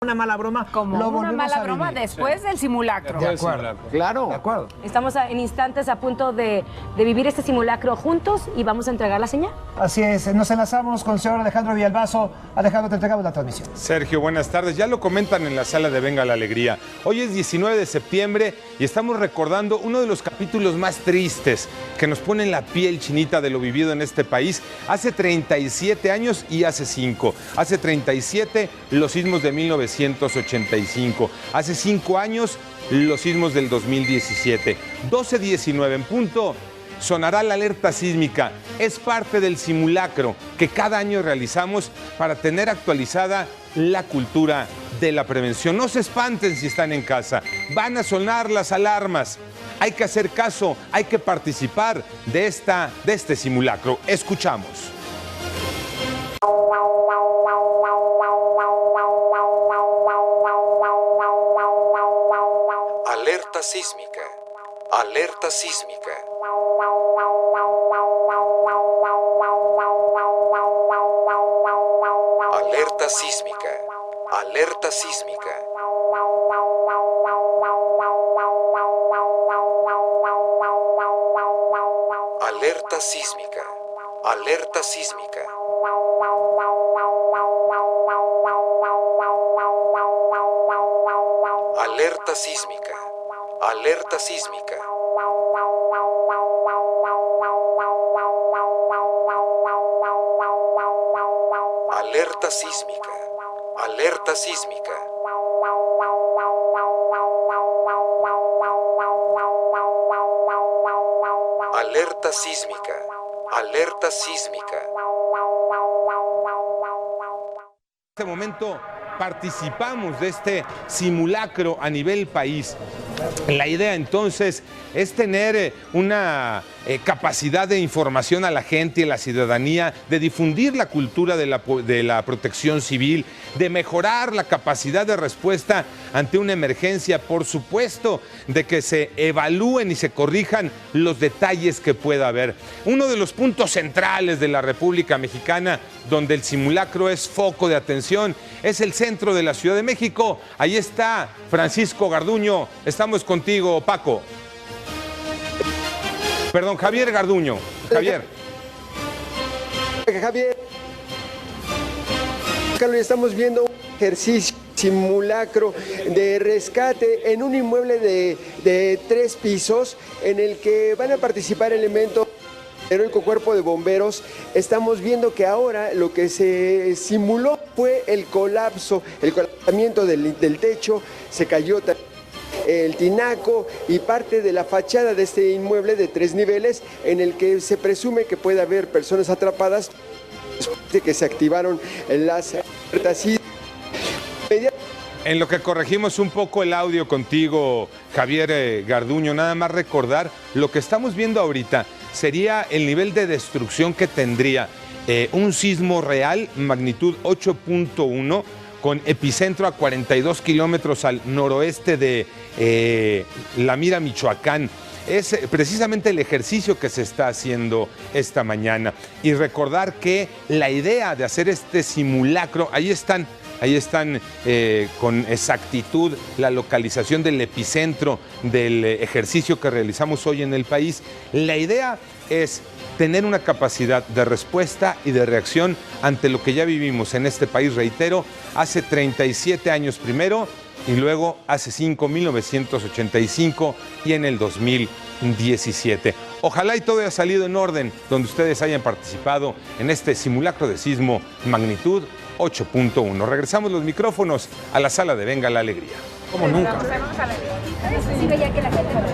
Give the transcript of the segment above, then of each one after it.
una mala broma. Como una mala broma después del simulacro. De acuerdo. Claro. De acuerdo. Estamos en instantes a punto de vivir este simulacro juntos y vamos a entregar la señal. Así es, nos enlazamos con el señor Alejandro Villalbazo. Alejandro, te entregamos la transmisión. Sergio, buenas tardes. Ya lo comentan en la sala de Venga la Alegría. Hoy es 19 de septiembre y estamos recordando uno de los capítulos más tristes que nos ponen la piel chinita de lo vivido en este país hace 37 años y hace 5. Hace 37, los sismos de 1985. Hace 5 años, los sismos del 2017. 12:19 en punto. Sonará la alerta sísmica. Es parte del simulacro que cada año realizamos para tener actualizada la cultura de la prevención. No se espanten si están en casa. Van a sonar las alarmas. Hay que hacer caso, hay que participar de este simulacro. Escuchamos. Alerta sísmica. Alerta sísmica. Alerta sísmica. Alerta sísmica. Alerta sísmica. Alerta sísmica. Alerta sísmica. Alerta sísmica. Alerta sísmica. Alerta sísmica. Alerta sísmica. Alerta sísmica. En este momento participamos de este simulacro a nivel país. La idea entonces es tener una capacidad de información a la gente y a la ciudadanía, de difundir la cultura de la protección civil, de mejorar la capacidad de respuesta ante una emergencia, por supuesto, de que se evalúen y se corrijan los detalles que pueda haber. Uno de los puntos centrales de la República Mexicana, donde el simulacro es foco de atención, es el centro de la Ciudad de México. Ahí está Francisco Garduño. Estamos contigo, Paco. Perdón, Javier Garduño. Javier. Javier, Carlos, estamos viendo un ejercicio simulacro de rescate en un inmueble de 3 pisos en el que van a participar elementos del heroico cuerpo de bomberos. Estamos viendo que ahora lo que se simuló fue el colapsamiento del techo. Se cayó el tinaco y parte de la fachada de este inmueble de 3 niveles en el que se presume que puede haber personas atrapadas después de que se activaron las alertas. En lo que corregimos un poco el audio contigo, Javier Garduño, nada más recordar lo que estamos viendo ahorita sería el nivel de destrucción que tendría un sismo real, magnitud 8.1, con epicentro a 42 kilómetros al noroeste de La Mira, Michoacán. Es precisamente el ejercicio que se está haciendo esta mañana. Y recordar que la idea de hacer este simulacro, ahí están con exactitud la localización del epicentro del ejercicio que realizamos hoy en el país. La idea es tener una capacidad de respuesta y de reacción ante lo que ya vivimos en este país, reitero, hace 37 años primero y luego hace 5, 1985 y en el 2017. Ojalá y todo haya salido en orden, donde ustedes hayan participado en este simulacro de sismo magnitud 8.1. Regresamos los micrófonos a la sala de Venga la Alegría. Como nunca.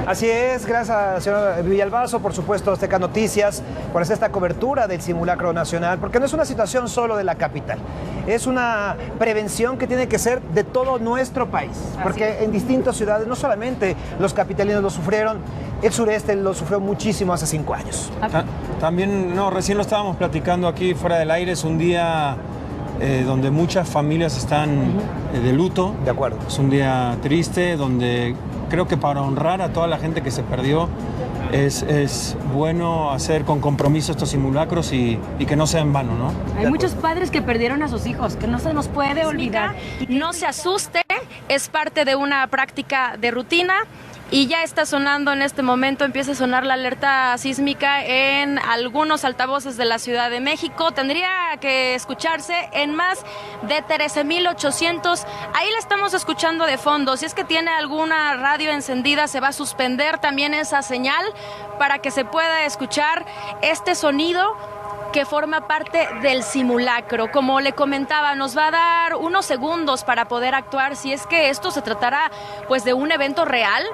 Así es, gracias señor Villalbazo, por supuesto Azteca Noticias, por hacer esta cobertura del simulacro nacional, porque no es una situación solo de la capital, es una prevención que tiene que ser de todo nuestro país, porque en distintas ciudades, no solamente los capitalinos lo sufrieron, el sureste lo sufrió muchísimo hace 5 años. También, recién lo estábamos platicando aquí fuera del aire, es un día donde muchas familias están de luto. De acuerdo. Es un día triste donde creo que para honrar a toda la gente que se perdió, es bueno hacer con compromiso estos simulacros y que no sea en vano, ¿no? Hay muchos padres que perdieron a sus hijos, que no se nos puede olvidar. No se asuste, es parte de una práctica de rutina. Y ya está sonando en este momento, empieza a sonar la alerta sísmica en algunos altavoces de la Ciudad de México. Tendría que escucharse en más de 13,800. Ahí la estamos escuchando de fondo. Si es que tiene alguna radio encendida, se va a suspender también esa señal para que se pueda escuchar este sonido que forma parte del simulacro. Como le comentaba, nos va a dar unos segundos para poder actuar. Si es que esto se tratara pues de un evento real,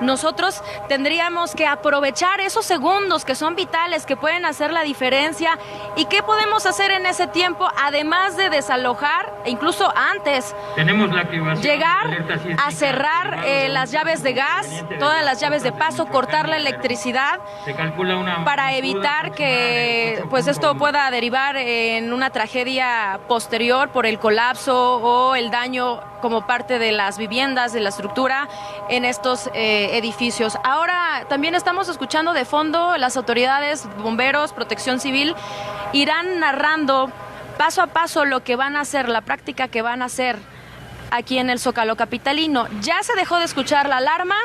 nosotros tendríamos que aprovechar esos segundos que son vitales, que pueden hacer la diferencia. ¿Y qué podemos hacer en ese tiempo? Además de desalojar, e incluso antes, tenemos la activación, llegar a cerrar las llaves de gas, todas las llaves de paso, cortar la electricidad para evitar que pues esto pueda derivar en una tragedia posterior por el colapso o el daño como parte de las viviendas, de la estructura en estos edificios. Ahora también estamos escuchando de fondo las autoridades, bomberos, protección civil, irán narrando paso a paso lo que van a hacer, la práctica que van a hacer aquí en el Zócalo capitalino. Ya se dejó de escuchar la alarma.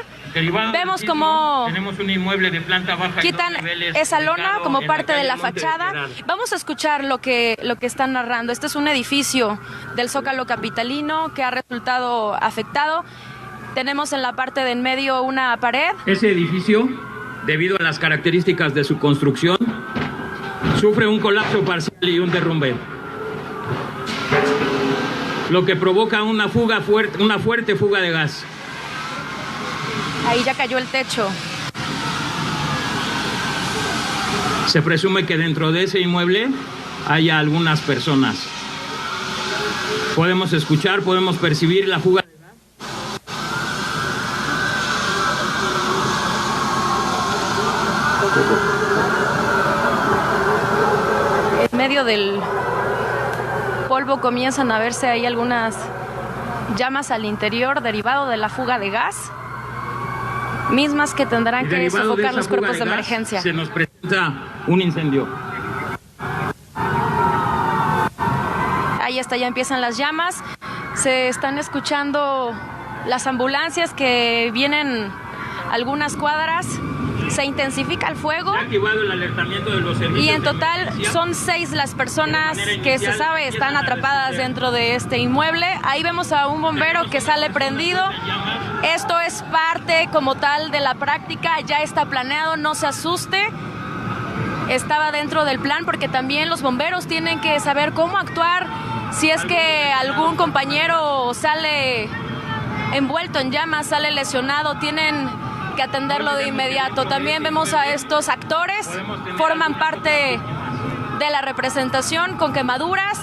Vemos cómo tenemos un inmueble de planta baja, quitan esa lona como parte de la fachada. Vamos a escuchar lo que están narrando. Este es un edificio del Zócalo capitalino que ha resultado afectado. Tenemos en la parte de en medio una pared. Ese edificio, debido a las características de su construcción, sufre un colapso parcial y un derrumbe, lo que provoca una fuerte fuga de gas. Ahí ya cayó el techo. Se presume que dentro de ese inmueble haya algunas personas. Podemos escuchar, podemos percibir la fuga de gas. En medio del polvo comienzan a verse ahí algunas llamas al interior derivado de la fuga de gas, mismas que tendrán que sofocar los cuerpos de emergencia. Se nos presenta un incendio. Ahí está, ya empiezan las llamas. Se están escuchando las ambulancias que vienen algunas cuadras. Se intensifica el fuego. Se ha activado el alertamiento de los servicios. Y en total son 6 las personas que se sabe están atrapadas dentro de este inmueble. Ahí vemos a un bombero que sale prendido. Esto es parte como tal de la práctica, ya está planeado, no se asuste. Estaba dentro del plan porque también los bomberos tienen que saber cómo actuar si es que algún compañero sale envuelto en llamas, sale lesionado, tienen que atenderlo de inmediato. También vemos a estos actores, forman parte de la representación con quemaduras,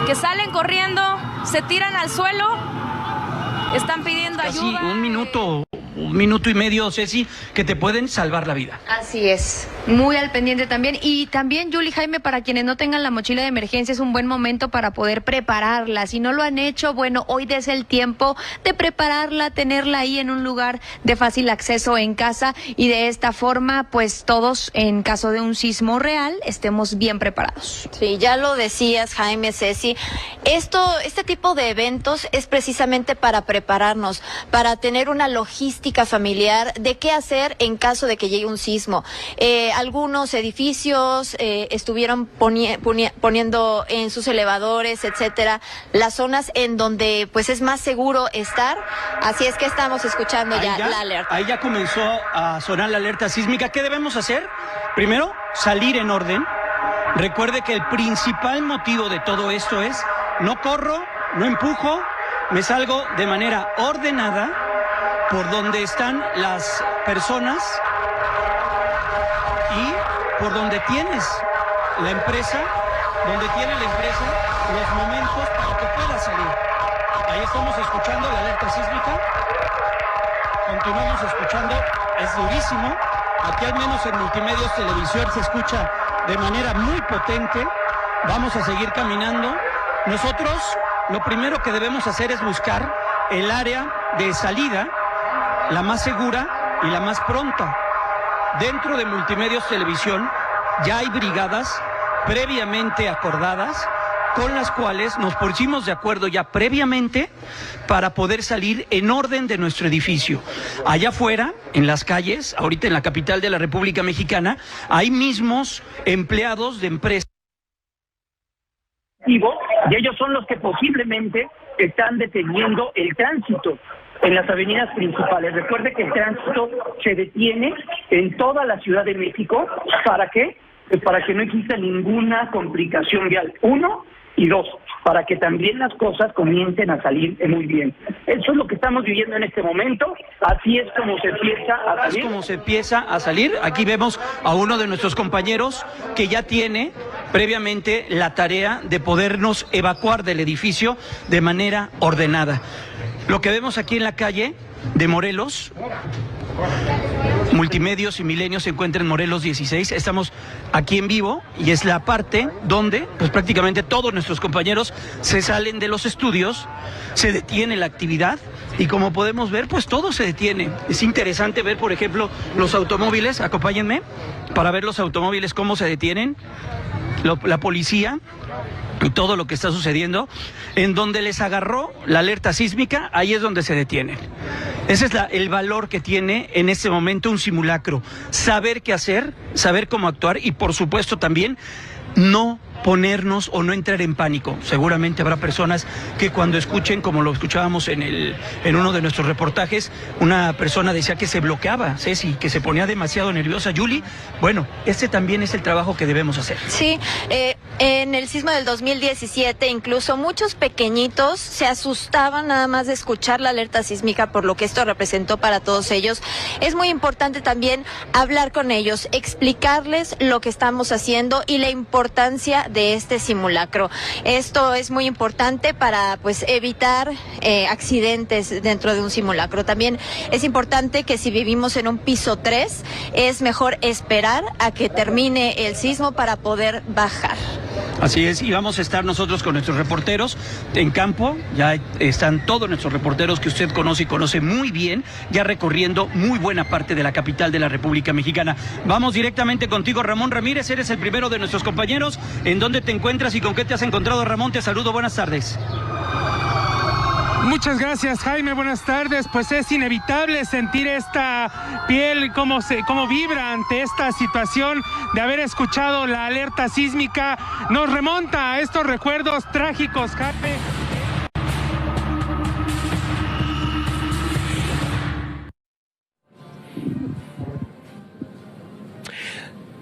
que salen corriendo, se tiran al suelo, están pidiendo ayuda. Casi un minuto y medio, Ceci, que te pueden salvar la vida. Así es, muy al pendiente también. Y también, Yuli, Jaime, para quienes no tengan la mochila de emergencia, es un buen momento para poder prepararla. Si no lo han hecho, bueno, hoy es el tiempo de prepararla, tenerla ahí en un lugar de fácil acceso en casa y de esta forma, pues todos, en caso de un sismo real, estemos bien preparados. Sí, ya lo decías, Jaime, Ceci, este tipo de eventos es precisamente para prepararnos, para tener una logística familiar de qué hacer en caso de que llegue un sismo. Algunos edificios estuvieron poniendo en sus elevadores, etcétera, las zonas en donde pues es más seguro estar, así es que estamos escuchando ya la alerta. Ahí ya comenzó a sonar la alerta sísmica. ¿Qué debemos hacer? Primero, salir en orden. Recuerde que el principal motivo de todo esto es no corro, no empujo, me salgo de manera ordenada por donde están las personas y por donde tienes la empresa, los momentos para que pueda salir. Ahí estamos escuchando la alerta sísmica, continuamos escuchando, es durísimo. Aquí al menos en Multimedios Televisión se escucha de manera muy potente. Vamos a seguir caminando. Nosotros lo primero que debemos hacer es buscar el área de salida, la más segura y la más pronta. dentro de Multimedios Televisión ya hay brigadas previamente acordadas con las cuales nos pusimos de acuerdo ya previamente para poder salir en orden de nuestro edificio. Allá afuera, en las calles, ahorita en la capital de la República Mexicana, hay mismos empleados de empresas. Y ellos son los que posiblemente están deteniendo el tránsito en las avenidas principales. Recuerde que el tránsito se detiene en toda la Ciudad de México. ¿Para qué? Para que no exista ninguna complicación vial. 1 y 2, para que también las cosas comiencen a salir muy bien. Eso es lo que estamos viviendo en este momento. Así es como se empieza a salir. Es como se empieza a salir. Aquí vemos a uno de nuestros compañeros que ya tiene previamente la tarea de podernos evacuar del edificio de manera ordenada. Lo que vemos aquí en la calle de Morelos, Multimedios y Milenio se encuentran en Morelos 16. Estamos aquí en vivo y es la parte donde pues prácticamente todos nuestros compañeros se salen de los estudios, se detiene la actividad y como podemos ver pues todo se detiene. Es interesante ver, por ejemplo, los automóviles. Acompáñenme para ver los automóviles cómo se detienen, la policía y todo lo que está sucediendo. En donde les agarró la alerta sísmica, ahí es donde se detienen. Ese es el valor que tiene en este momento un simulacro. Saber qué hacer, saber cómo actuar y por supuesto también no ponernos o no entrar en pánico. Seguramente habrá personas que cuando escuchen, como lo escuchábamos en uno de nuestros reportajes, una persona decía que se bloqueaba, Ceci, que se ponía demasiado nerviosa. Yuli, bueno, este también es el trabajo que debemos hacer. Sí, en el sismo del 2017 incluso muchos pequeñitos se asustaban nada más de escuchar la alerta sísmica por lo que esto representó para todos ellos. Es muy importante también hablar con ellos, explicarles lo que estamos haciendo y la importancia de este simulacro. Esto es muy importante para pues evitar accidentes dentro de un simulacro. También es importante que si vivimos en un piso 3 es mejor esperar a que termine el sismo para poder bajar. Así es, y vamos a estar nosotros con nuestros reporteros en campo. Ya están todos nuestros reporteros que usted conoce y conoce muy bien, ya recorriendo muy buena parte de la capital de la República Mexicana. Vamos directamente contigo, Ramón Ramírez, eres el primero de nuestros compañeros. ¿En dónde te encuentras y con qué te has encontrado, Ramón? Te saludo, buenas tardes. Muchas gracias, Jaime, buenas tardes. Pues es inevitable sentir esta piel cómo vibra ante esta situación de haber escuchado la alerta sísmica. Nos remonta a estos recuerdos trágicos, Jaime.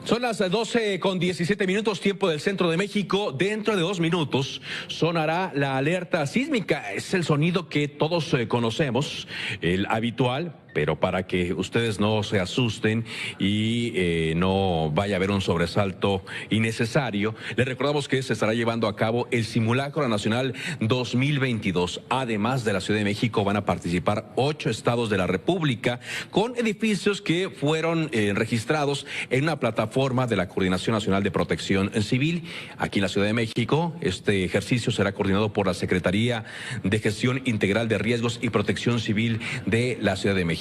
Son las 12:17, tiempo del centro de México. Dentro de 2 minutos sonará la alerta sísmica. Es el sonido que todos conocemos, el habitual, pero para que ustedes no se asusten y no vaya a haber un sobresalto innecesario, les recordamos que se estará llevando a cabo el Simulacro Nacional 2022. Además de la Ciudad de México, van a participar 8 estados de la República con edificios que fueron registrados en una plataforma de la Coordinación Nacional de Protección Civil. Aquí en la Ciudad de México, este ejercicio será coordinado por la Secretaría de Gestión Integral de Riesgos y Protección Civil de la Ciudad de México.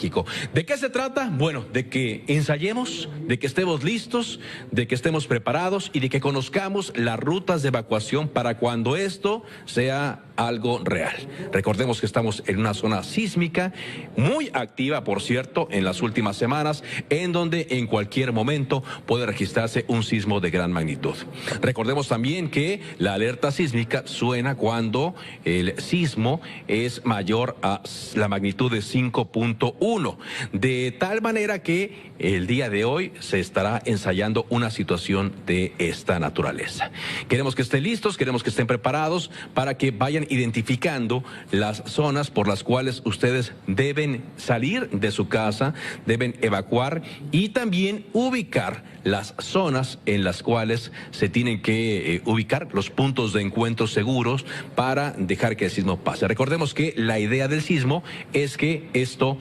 ¿De qué se trata? Bueno, de que ensayemos, de que estemos listos, de que estemos preparados y de que conozcamos las rutas de evacuación para cuando esto sea algo real. Recordemos que estamos en una zona sísmica muy activa, por cierto, en las últimas semanas, en donde en cualquier momento puede registrarse un sismo de gran magnitud. Recordemos también que la alerta sísmica suena cuando el sismo es mayor a la magnitud de 5.1, de tal manera que el día de hoy se estará ensayando una situación de esta naturaleza. Queremos que estén listos, queremos que estén preparados para que vayan identificando las zonas por las cuales ustedes deben salir de su casa, deben evacuar y también ubicar las zonas en las cuales se tienen que ubicar los puntos de encuentro seguros para dejar que el sismo pase. Recordemos que la idea del sismo es que esto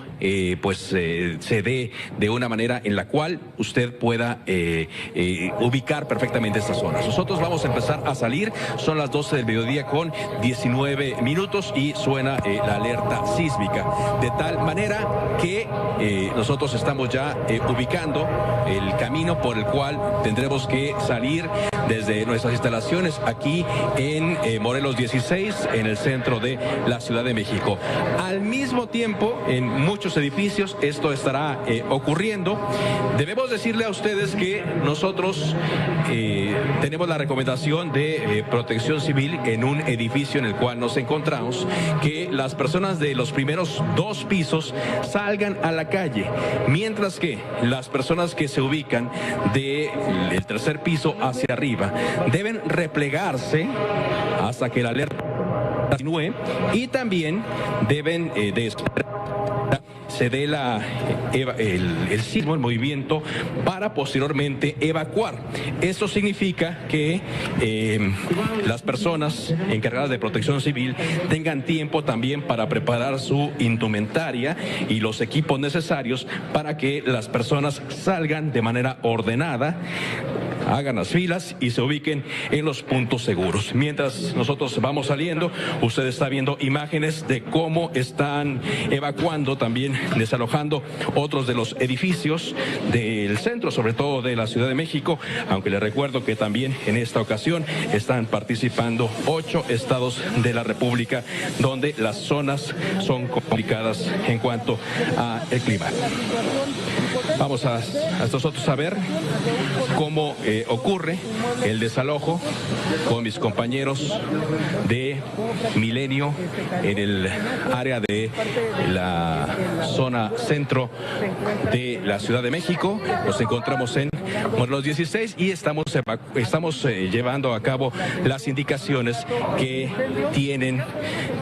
se dé de una manera en la cual usted pueda ubicar perfectamente estas zonas. Nosotros vamos a empezar a salir, son las 12 del mediodía con 19 minutos y suena la alerta sísmica, de tal manera que nosotros estamos ya ubicando el camino por el cual tendremos que salir desde nuestras instalaciones aquí en Morelos 16, en el centro de la Ciudad de México. Al mismo tiempo, en muchos edificios esto estará ocurriendo. Debemos decirle a ustedes que nosotros tenemos la recomendación de Protección Civil en un edificio en el cual nos encontramos, que las personas de los primeros 2 pisos salgan a la calle, mientras que las personas que se ubican del tercer piso hacia arriba deben replegarse hasta que la alerta continúe y también deben se dé el sismo, el movimiento, para posteriormente evacuar. Esto significa que las personas encargadas de Protección Civil tengan tiempo también para preparar su indumentaria y los equipos necesarios para que las personas salgan de manera ordenada, hagan las filas y se ubiquen en los puntos seguros. Mientras nosotros vamos saliendo, usted está viendo imágenes de cómo están evacuando, también desalojando otros de los edificios del centro, sobre todo de la Ciudad de México, aunque les recuerdo que también en esta ocasión están participando 8 estados de la República, donde las zonas son complicadas en cuanto al clima. Vamos a nosotros a ver cómo ocurre el desalojo con mis compañeros de Milenio en el área de la zona centro de la Ciudad de México. Nos encontramos en Morelos 16 y estamos llevando a cabo las indicaciones que tienen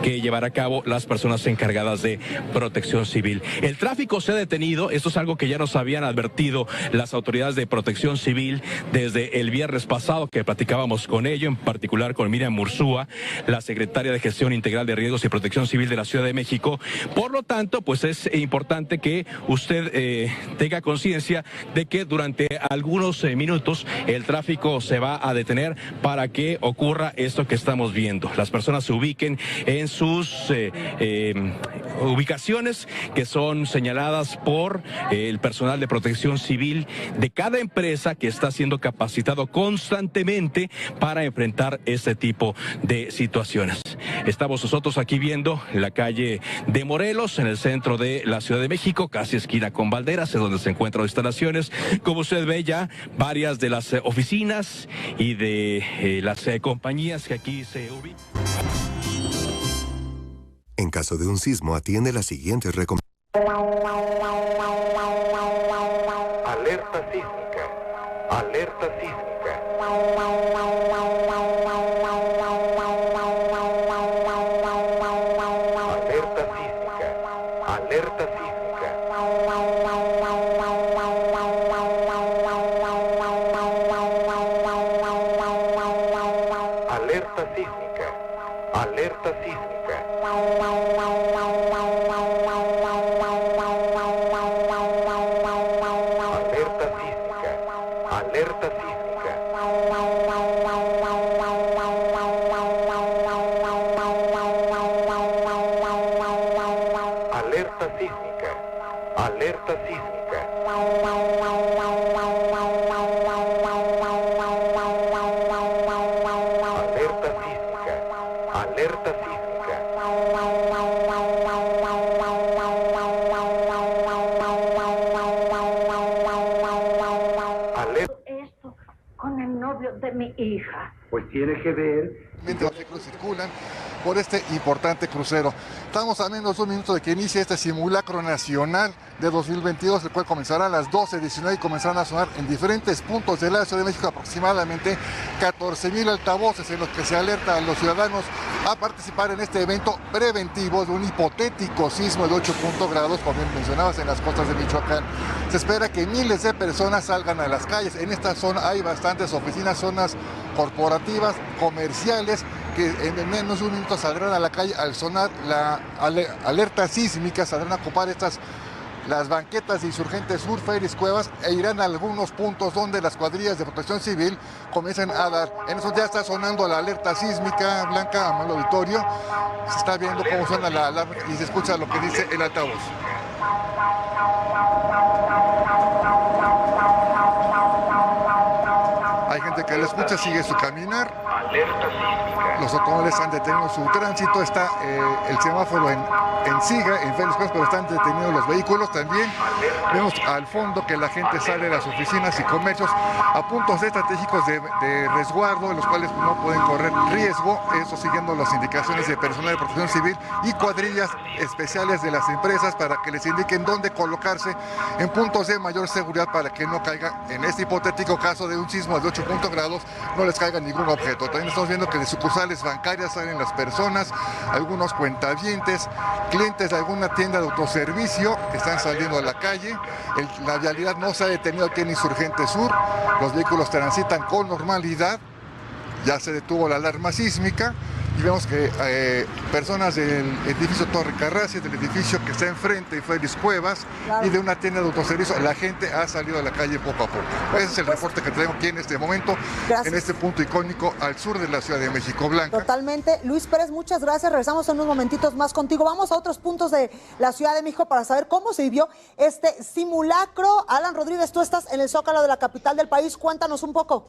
que llevar a cabo las personas encargadas de Protección Civil. El tráfico se ha detenido, esto es algo que ya nos habían advertido las autoridades de Protección Civil desde el viernes pasado, que platicábamos con ello, en particular con Miriam Mursúa, la secretaria de Gestión Integral de Riesgos y Protección Civil de la Ciudad de México. Por lo tanto, pues es importante que usted tenga conciencia de que durante algunos minutos el tráfico se va a detener para que ocurra esto que estamos viendo. Las personas se ubiquen en sus ubicaciones que son señaladas por el personal de Protección Civil de cada empresa que está siendo capacitado constantemente para enfrentar este tipo de situaciones. Estamos nosotros aquí viendo la calle de Morelos, en el centro de la Ciudad de México, casi esquina con Valderas, es donde se encuentran las instalaciones. Como usted ve ya, varias de las oficinas y de las compañías que aquí se ubican. En caso de un sismo, atiende las siguientes recomendaciones. Alerta sísmica. Alerta sísmica. Alerta sísmica. Alerta sísmica. Alerta sísmica. Alerta sísmica. Alerta sísmica. Alerta sísmica. Alerta sísmica. Alerta sísmica. Alerta sísmica. Esto con el novio de mi hija. Pues tiene que ver. Mientras los vehículos circulan por este importante crucero. Estamos a menos de 2 minutos de que inicie este simulacro nacional de 2022, el cual comenzará a las 12:19 y comenzarán a sonar en diferentes puntos de la Ciudad de México aproximadamente 14,000 altavoces en los que se alerta a los ciudadanos a participar en este evento preventivo de un hipotético sismo de 8 grados, como bien mencionabas, en las costas de Michoacán. Se espera que miles de personas salgan a las calles. En esta zona hay bastantes oficinas, zonas corporativas, comerciales, que en menos de un minuto saldrán a la calle al sonar la alerta sísmica, saldrán a ocupar estas las banquetas de Insurgentes Sur, Félix Cuevas, e irán a algunos puntos donde las cuadrillas de protección civil comiencen a dar. En eso ya está sonando la alerta sísmica, Blanca, amable auditorio. Se está viendo cómo suena la alarma y se escucha lo que dice el altavoz. Hay gente que la escucha, sigue su caminar. Los automóviles han detenido su tránsito, está el semáforo en siga, en Félix Cuevas, pero están detenidos los vehículos también. Vemos al fondo que la gente sale de las oficinas y comercios a puntos estratégicos de resguardo, en los cuales no pueden correr riesgo, eso siguiendo las indicaciones de personal de protección civil y cuadrillas especiales de las empresas para que les indiquen dónde colocarse en puntos de mayor seguridad para que no caiga, en este hipotético caso de un sismo de 8 grados, no les caiga ningún objeto. También estamos viendo que de sucursales bancarias salen las personas, algunos cuentavientes, clientes de alguna tienda de autoservicio están saliendo a la calle. La vialidad no se ha detenido aquí en Insurgente Sur, los vehículos transitan con normalidad, ya se detuvo la alarma sísmica y vemos que personas del edificio Torre Carracia, del edificio que está enfrente de Félix Cuevas, claro, y de una tienda de autoservicio, la gente ha salido a la calle poco a poco. Ese es el reporte que tenemos aquí en este momento, gracias, en este punto icónico al sur de la Ciudad de México, Blanca. Totalmente. Luis Pérez, muchas gracias. Regresamos en unos momentitos más contigo. Vamos a otros puntos de la Ciudad de México para saber cómo se vivió este simulacro. Alan Rodríguez, tú estás en el Zócalo de la capital del país. Cuéntanos un poco.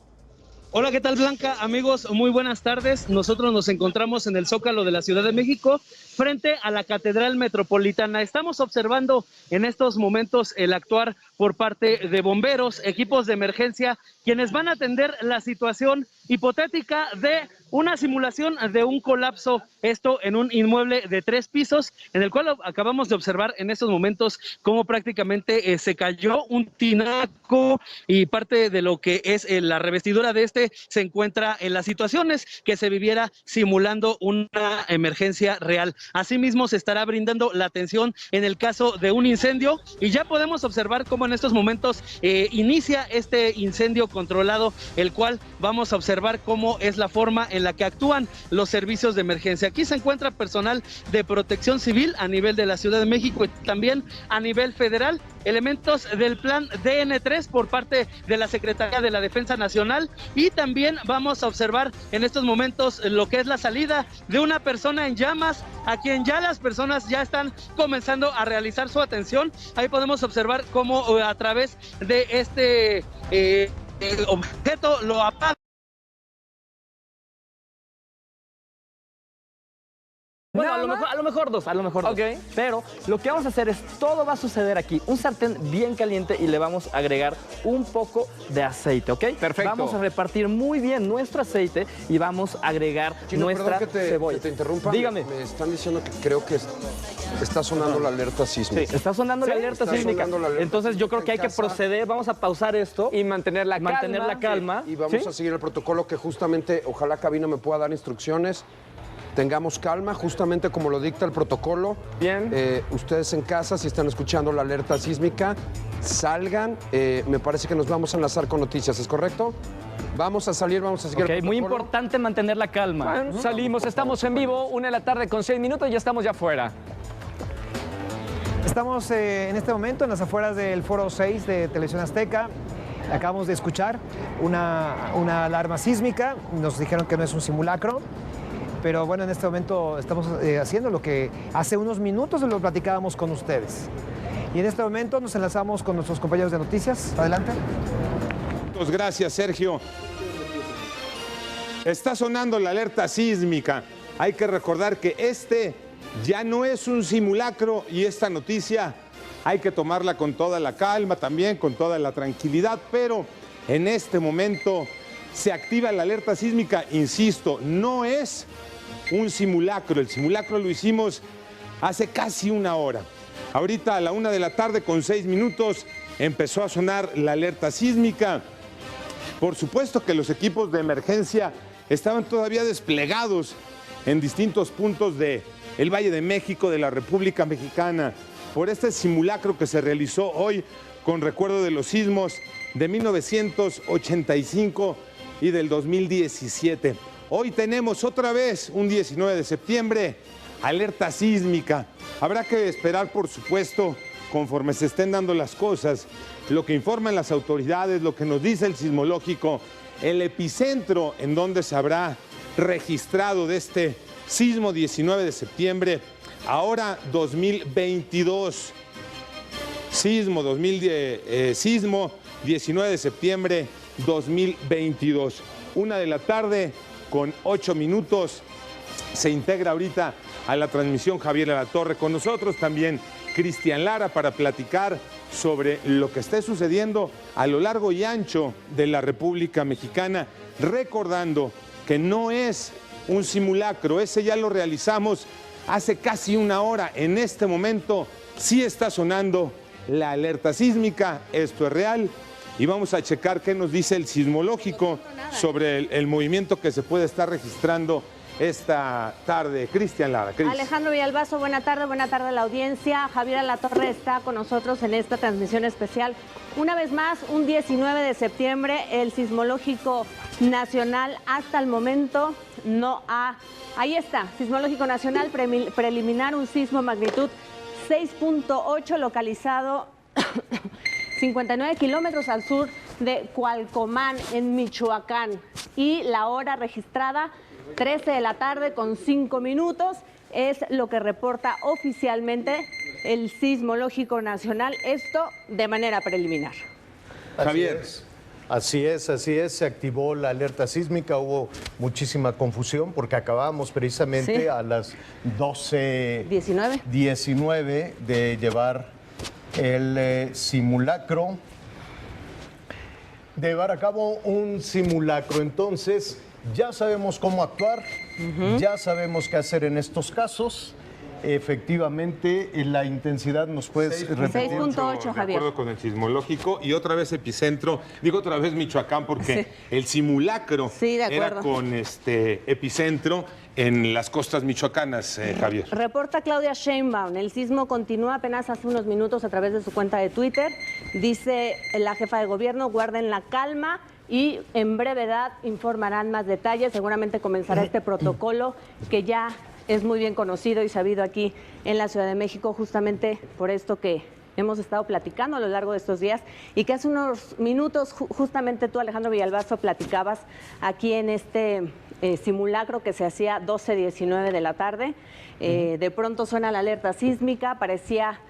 Hola, ¿qué tal, Blanca? Amigos, muy buenas tardes. Nosotros nos encontramos en el Zócalo de la Ciudad de México, frente a la Catedral Metropolitana. Estamos observando en estos momentos el actuar por parte de bomberos, equipos de emergencia, quienes van a atender la situación hipotética de una simulación de un colapso, esto en un inmueble de 3 pisos, en el cual acabamos de observar en estos momentos cómo prácticamente se cayó un tinaco y parte de lo que es la revestidura de este se encuentra en las situaciones que se viviera simulando una emergencia real. Asimismo, se estará brindando la atención en el caso de un incendio y ya podemos observar cómo en estos momentos inicia este incendio controlado, el cual vamos a observar cómo es la forma en la que actúan los servicios de emergencia. Aquí se encuentra personal de protección civil a nivel de la Ciudad de México y también a nivel federal, elementos del plan DN3 por parte de la Secretaría de la Defensa Nacional y también vamos a observar en estos momentos lo que es la salida de una persona en llamas, a quien ya las personas ya están comenzando a realizar su atención. Ahí podemos observar cómo a través de este objeto lo apaga. Bueno, a lo mejor dos. Okay. Pero lo que vamos a hacer es, todo va a suceder aquí. Un sartén bien caliente y le vamos a agregar un poco de aceite, ¿ok? Perfecto. Vamos a repartir muy bien nuestro aceite y vamos a agregar nuestra cebolla. Que te interrumpa. Dígame. Me están diciendo que creo que está sonando la alerta sísmica. Sí, está sonando la alerta sísmica. Entonces yo creo que hay que proceder, vamos a pausar esto. Y mantener la calma. Y vamos a seguir el protocolo que justamente, ojalá Cabina me pueda dar instrucciones. Tengamos calma, justamente como lo dicta el protocolo. Bien. Ustedes en casa, si están escuchando la alerta sísmica, salgan. Me parece que nos vamos a enlazar con noticias, ¿es correcto? Vamos a salir, vamos a seguir el protocolo. Muy importante mantener la calma. Bueno, salimos, estamos en vivo, 1:00 con 6 minutos y ya estamos ya afuera. Estamos en este momento en las afueras del Foro 6 de Televisión Azteca. Acabamos de escuchar una alarma sísmica. Nos dijeron que no es un simulacro. Pero bueno, en este momento estamos haciendo lo que hace unos minutos lo platicábamos con ustedes. Y en este momento nos enlazamos con nuestros compañeros de noticias. Adelante. Gracias, Sergio. Está sonando la alerta sísmica. Hay que recordar que este ya no es un simulacro y esta noticia hay que tomarla con toda la calma, también con toda la tranquilidad, pero en este momento se activa la alerta sísmica. Insisto, no es un simulacro. El simulacro lo hicimos hace casi una hora. Ahorita a la 1:00 con 6 minutos empezó a sonar la alerta sísmica. Por supuesto que los equipos de emergencia estaban todavía desplegados en distintos puntos del Valle de México, de la República Mexicana, por este simulacro que se realizó hoy con recuerdo de los sismos de 1985 y del 2017. Hoy tenemos otra vez, un 19 de septiembre, alerta sísmica. Habrá que esperar, por supuesto, conforme se estén dando las cosas, lo que informan las autoridades, lo que nos dice el sismológico, el epicentro en donde se habrá registrado de este sismo 19 de septiembre, ahora 2022. Sismo 19 de septiembre 2022. 1:00 con 8 minutos. Se integra ahorita a la transmisión Javier Alatorre. Con nosotros también Cristian Lara para platicar sobre lo que esté sucediendo a lo largo y ancho de la República Mexicana, recordando que no es un simulacro, ese ya lo realizamos hace casi una hora. En este momento sí está sonando la alerta sísmica, esto es real, y vamos a checar qué nos dice el sismológico sobre el movimiento que se puede estar registrando esta tarde. Cristian Lara. Alejandro Villalbazo, buena tarde a la audiencia. Javier Alatorre está con nosotros en esta transmisión especial. Una vez más, un 19 de septiembre, el Sismológico Nacional hasta el momento no ha... Ahí está, Sismológico Nacional preliminar, un sismo magnitud 6.8 localizado 59 kilómetros al sur de Cualcomán, en Michoacán. Y la hora registrada, 13 de la tarde con 5 minutos, es lo que reporta oficialmente el Sismológico Nacional, esto de manera preliminar. Javier. Así es, se activó la alerta sísmica, hubo muchísima confusión porque acabamos precisamente a las 12:19 de llevar el simulacro, de llevar a cabo un simulacro. Entonces, ya sabemos cómo actuar, ya sabemos qué hacer en estos casos. Efectivamente, la intensidad nos puede repetir. 6.8, Javier. De acuerdo con el sismológico, y otra vez epicentro, digo otra vez Michoacán porque el simulacro era con epicentro en las costas michoacanas, Javier. Reporta Claudia Sheinbaum, el sismo continúa apenas hace unos minutos a través de su cuenta de Twitter. Dice la jefa de gobierno, guarden la calma y en brevedad informarán más detalles. Seguramente comenzará este protocolo que ya es muy bien conocido y sabido aquí en la Ciudad de México, justamente por esto que hemos estado platicando a lo largo de estos días y que hace unos minutos justamente tú, Alejandro Villalbazo, platicabas aquí en este simulacro que se hacía 12:19 de la tarde. De pronto suena la alerta sísmica, parecía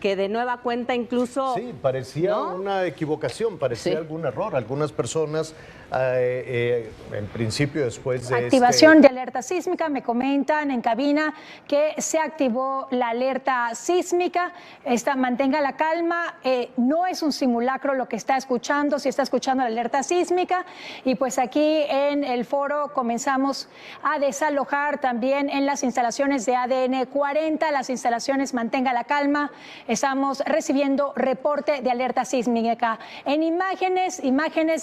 que de nueva cuenta incluso... Sí, parecía una equivocación, parecía algún error. Algunas personas, en principio, después de activación de alerta sísmica, me comentan en cabina que se activó la alerta sísmica. Mantenga la calma, no es un simulacro lo que está escuchando, si está escuchando la alerta sísmica. Y pues aquí en el foro comenzamos a desalojar también en las instalaciones de ADN 40, las instalaciones Mantenga la Calma. Estamos recibiendo reporte de alerta sísmica en imágenes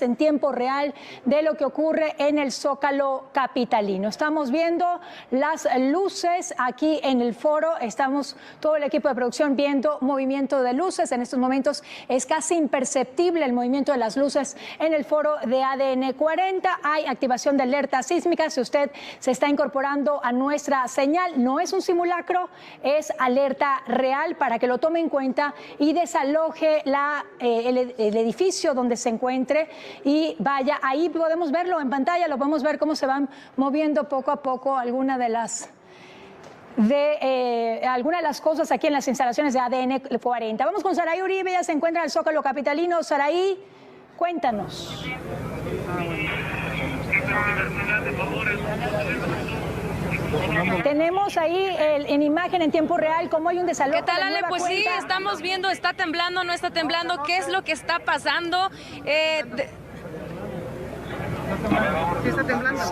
en tiempo real de lo que ocurre en el Zócalo capitalino. Estamos viendo las luces aquí en el foro, estamos todo el equipo de producción viendo movimiento de luces. En estos momentos es casi imperceptible el movimiento de las luces en el foro de ADN 40. Hay activación de alerta sísmica. Si usted se está incorporando a nuestra señal, no es un simulacro, es alerta real para que lo tome en cuenta y desaloje el edificio donde se encuentre y vaya, ahí podemos verlo en pantalla, lo podemos ver cómo se van moviendo poco a poco algunas de las cosas aquí en las instalaciones de ADN 40. Vamos con Saraí Uribe, ya se encuentra en el Zócalo capitalino. Saraí, cuéntanos. Tenemos ahí en imagen en tiempo real cómo hay un desalojo. ¿Qué tal, Ale? Pues cuenta. Sí, estamos viendo, está temblando, no está temblando, qué es lo que está pasando. ¿Sí está temblando?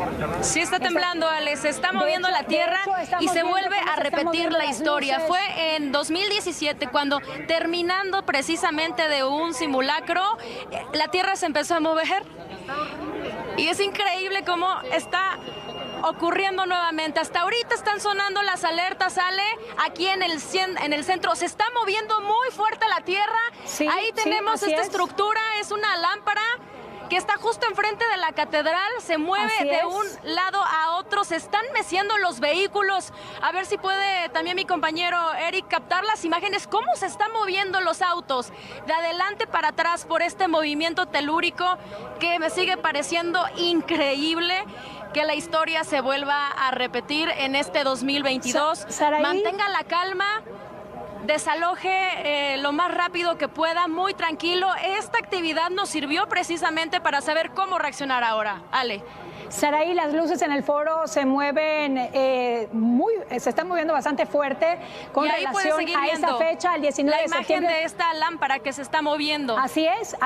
Sí está temblando, Ale, se está moviendo la tierra y se vuelve a repetir la historia. Fue en 2017 cuando, terminando precisamente de un simulacro, la tierra se empezó a mover y es increíble cómo está ocurriendo nuevamente. Hasta ahorita están sonando las alertas, Ale, aquí en el centro. Se está moviendo muy fuerte la tierra. Sí, ahí tenemos esta estructura, es una lámpara que está justo enfrente de la catedral, se mueve de un lado a otro, se están meciendo los vehículos. A ver si puede también mi compañero Eric captar las imágenes, cómo se están moviendo los autos de adelante para atrás por este movimiento telúrico que me sigue pareciendo increíble que la historia se vuelva a repetir en este 2022. Mantenga la calma, desaloje lo más rápido que pueda, muy tranquilo. Esta actividad nos sirvió precisamente para saber cómo reaccionar ahora. Ale. Saraí, las luces en el foro se mueven se están moviendo bastante fuerte con relación a esa fecha, el 19 de septiembre. La imagen de esta lámpara que se está moviendo. Así es.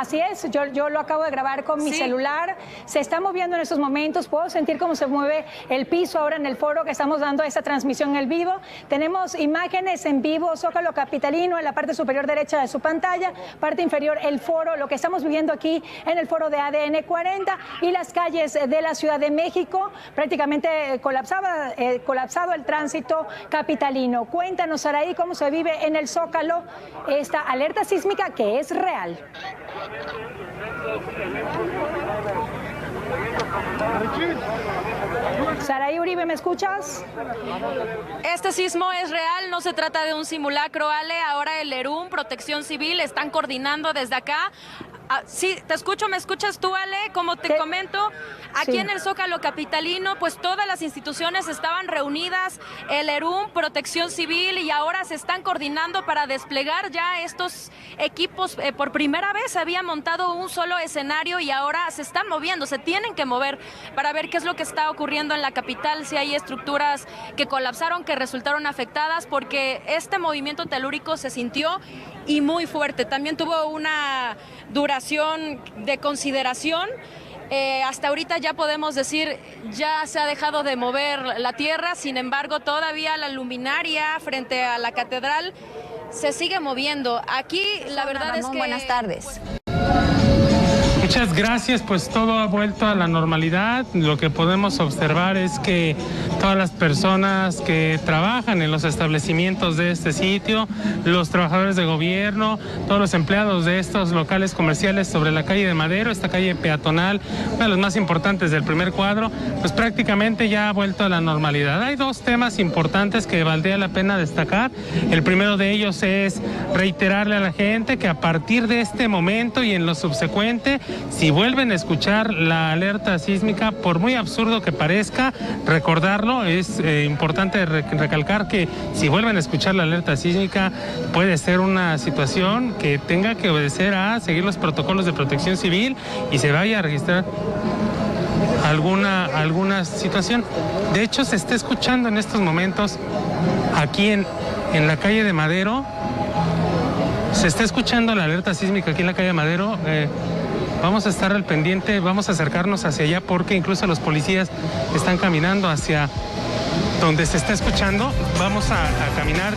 Yo lo acabo de grabar con mi celular. Se está moviendo en estos momentos. Puedo sentir cómo se mueve el piso ahora en el foro que estamos dando esta transmisión en vivo. Tenemos imágenes en vivo, Zócalo capitalino en la parte superior derecha de su pantalla, parte inferior el foro, lo que estamos viviendo aquí en el foro de ADN 40 y las calles de la Ciudad de México, prácticamente colapsado el tránsito capitalino. Cuéntanos, Saraí, cómo se vive en el Zócalo esta alerta sísmica que es real. Saraí Uribe, ¿me escuchas? Este sismo es real, no se trata de un simulacro, Ale. Ahora el ERUM, Protección Civil, están coordinando desde acá. Sí, te escucho, ¿me escuchas tú, Ale? Como te comento, aquí en el Zócalo capitalino, pues todas las instituciones estaban reunidas, el ERUM, Protección Civil, y ahora se están coordinando para desplegar ya estos equipos. Por primera vez se había montado un solo escenario y ahora se están moviendo, se tienen que mover para ver qué es lo que está ocurriendo en la capital, si hay estructuras que colapsaron, que resultaron afectadas, porque este movimiento telúrico se sintió y muy fuerte. También tuvo una duración de consideración. Hasta ahorita ya podemos decir, ya se ha dejado de mover la tierra, sin embargo todavía la luminaria frente a la catedral se sigue moviendo. Aquí la verdad es que... Buenas tardes. Muchas gracias, pues todo ha vuelto a la normalidad. Lo que podemos observar es que todas las personas que trabajan en los establecimientos de este sitio, los trabajadores de gobierno, todos los empleados de estos locales comerciales sobre la calle de Madero, esta calle peatonal, una de las más importantes del primer cuadro, pues prácticamente ya ha vuelto a la normalidad. Hay dos temas importantes que valdría la pena destacar. El primero de ellos es reiterarle a la gente que a partir de este momento y en lo subsecuente, si vuelven a escuchar la alerta sísmica, por muy absurdo que parezca, recordarlo, es importante recalcar que si vuelven a escuchar la alerta sísmica puede ser una situación que tenga que obedecer a seguir los protocolos de protección civil y se vaya a registrar alguna situación. De hecho, se está escuchando en estos momentos aquí en la calle de Madero, se está escuchando la alerta sísmica aquí en la calle de Madero. Vamos a estar al pendiente, vamos a acercarnos hacia allá porque incluso los policías están caminando hacia donde se está escuchando. Vamos a caminar.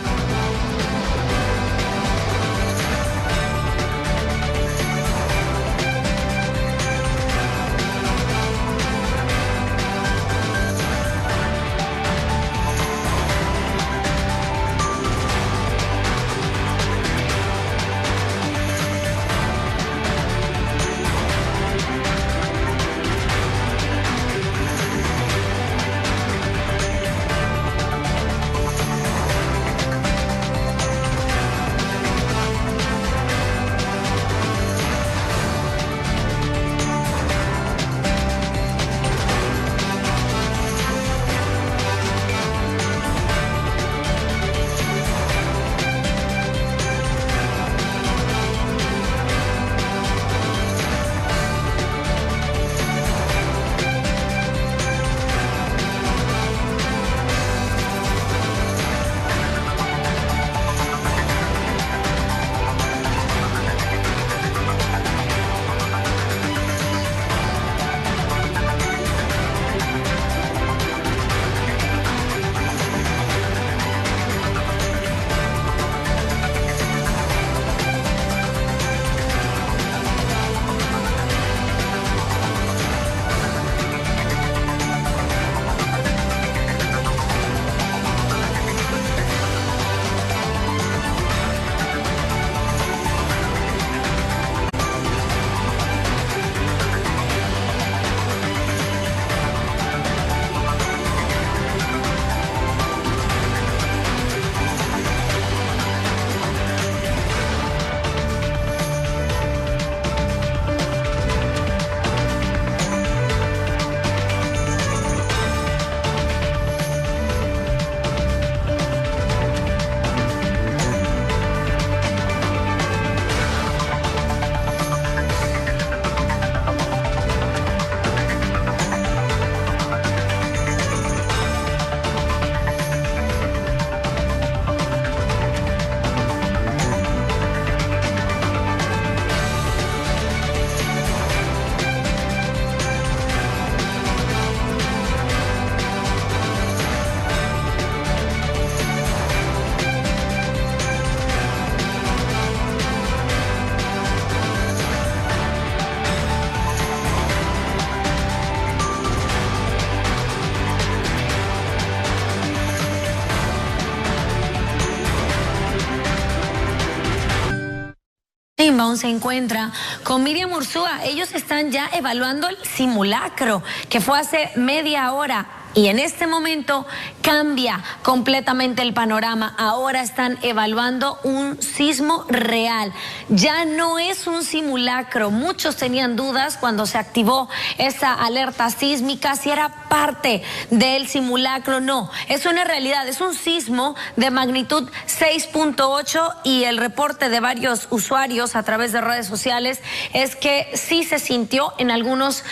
Sheinbaum se encuentra con Miriam Urzúa. Ellos están ya evaluando el simulacro que fue hace media hora. Y en este momento cambia completamente el panorama. Ahora están evaluando un sismo real. Ya no es un simulacro. Muchos tenían dudas cuando se activó esa alerta sísmica, si era parte del simulacro. No, es una realidad. Es un sismo de magnitud 6.8 y el reporte de varios usuarios a través de redes sociales es que sí se sintió. En algunos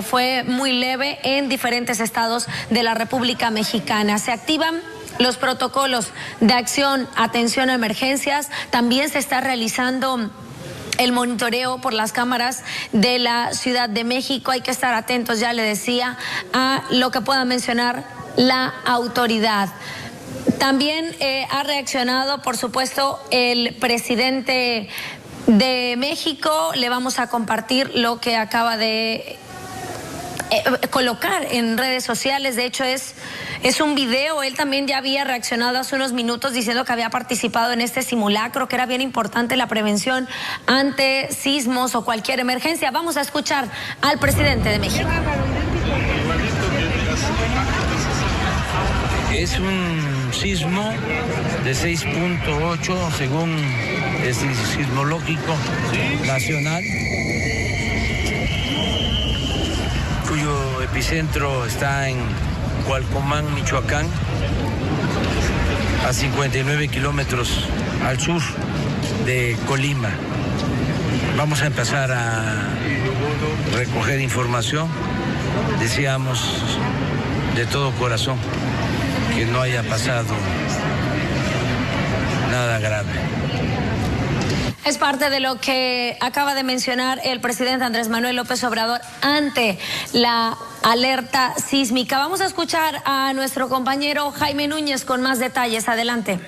fue muy leve en diferentes estados de la República Mexicana. Se activan los protocolos de acción, atención a emergencias. También se está realizando el monitoreo por las cámaras de la Ciudad de México. Hay que estar atentos, ya le decía, a lo que pueda mencionar la autoridad. También ha reaccionado, por supuesto, el presidente de México. Le vamos a compartir lo que acaba de colocar en redes sociales. De hecho es un video. Él también ya había reaccionado hace unos minutos diciendo que había participado en este simulacro, que era bien importante la prevención ante sismos o cualquier emergencia. Vamos a escuchar al presidente de México. Es un sismo de 6.8 según el Sismológico Nacional, cuyo epicentro está en Cualcomán, Michoacán, a 59 kilómetros al sur de Colima. Vamos a empezar a recoger información. Deseamos de todo corazón que no haya pasado nada grave. Es parte de lo que acaba de mencionar el presidente Andrés Manuel López Obrador ante la alerta sísmica. Vamos a escuchar a nuestro compañero Jaime Núñez con más detalles. Adelante.